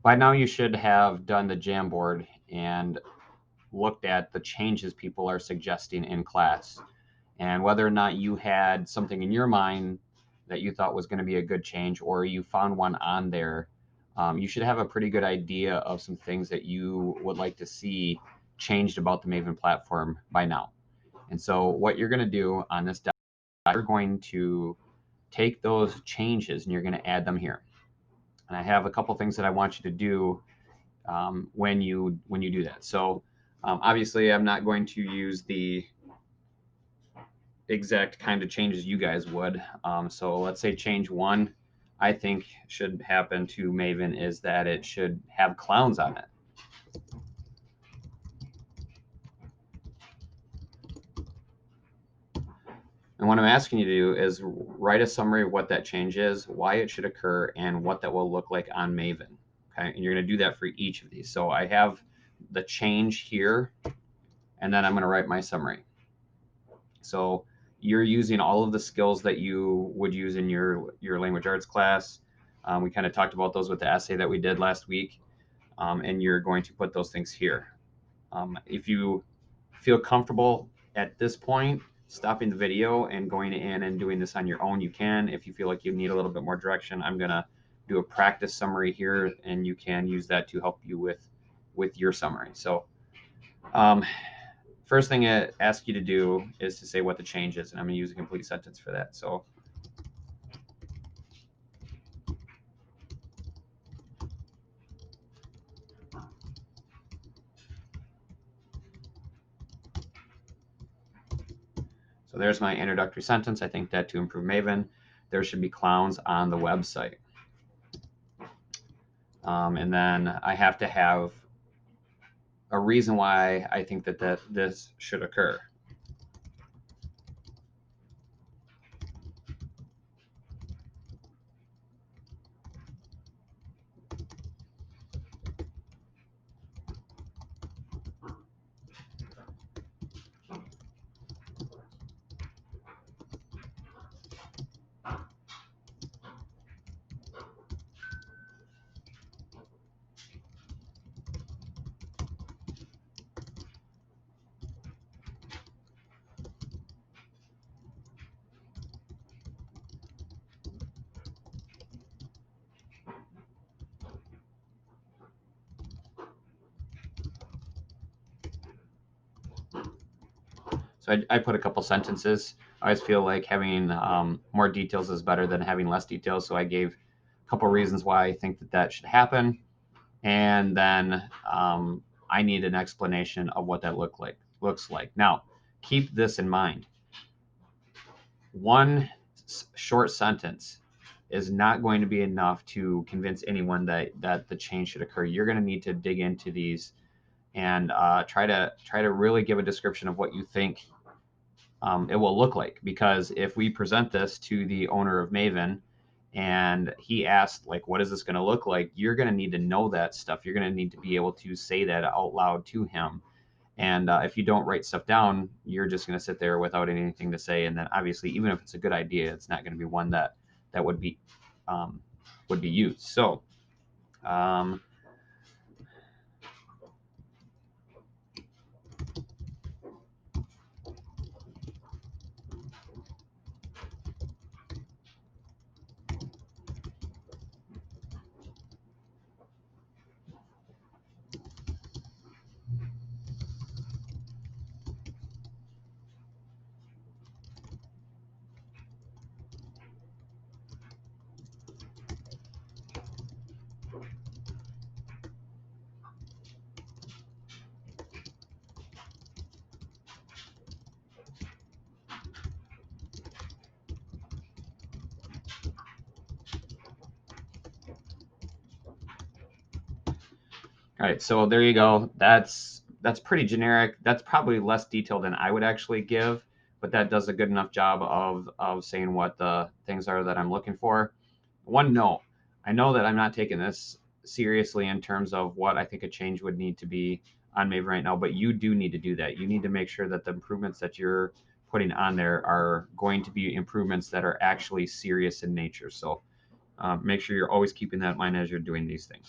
By now you should have done the Jamboard and looked at the changes people are suggesting in class, and whether or not you had something in your mind that you thought was going to be a good change, or you found one on there. You should have a pretty good idea of some things that you would like to see changed about the Maven platform by now. And so what you're going to do on this doc, you're going to take those changes and you're going to add them here. And I have a couple things that I want you to do when you do that. So obviously, I'm not going to use the exact kind of changes you guys would. So let's say change one, I think should happen to Maven is that it should have clowns on it. And what I'm asking you to do is write a summary of what that change is, why it should occur, and what that will look like on Maven. Okay, and you're going to do that for each of these. So I have the change here, and then I'm going to write my summary. So you're using all of the skills that you would use in your language arts class. We kind of talked about those with the essay that we did last week, and you're going to put those things here. If you feel comfortable at this point, stopping the video and going in and doing this on your own, you can. If you feel like you need a little bit more direction, I'm gonna do a practice summary here, and you can use that to help you with your summary. So um, first thing I ask you to do is to say what the change is, and I'm gonna use a complete sentence for that. So there's my introductory sentence. I think that to improve Maven, there should be clowns on the website. And then I have to have a reason why I think that this should occur. So I put a couple sentences. I always feel like having more details is better than having less details. So I gave a couple reasons why I think that should happen, and then I need an explanation of what that looks like. Now, keep this in mind. One short sentence is not going to be enough to convince anyone that the change should occur. You're going to need to dig into these and try to really give a description of what you think it will look like. Because if we present this to the owner of Maven and he asked, like, what is this going to look like, you're going to need to know that stuff. You're going to need to be able to say that out loud to him. And if you don't write stuff down, you're just going to sit there without anything to say. And then obviously, even if it's a good idea, it's not going to be one that um, would be used. So um, all right, so there you go. That's pretty generic. That's probably less detail than I would actually give, but that does a good enough job of saying what the things are that I'm looking for. One note, I know that I'm not taking this seriously in terms of what I think a change would need to be on Maven right now, but you do need to do that. You need to make sure that the improvements that you're putting on there are going to be improvements that are actually serious in nature. So make sure you're always keeping that in mind as you're doing these things.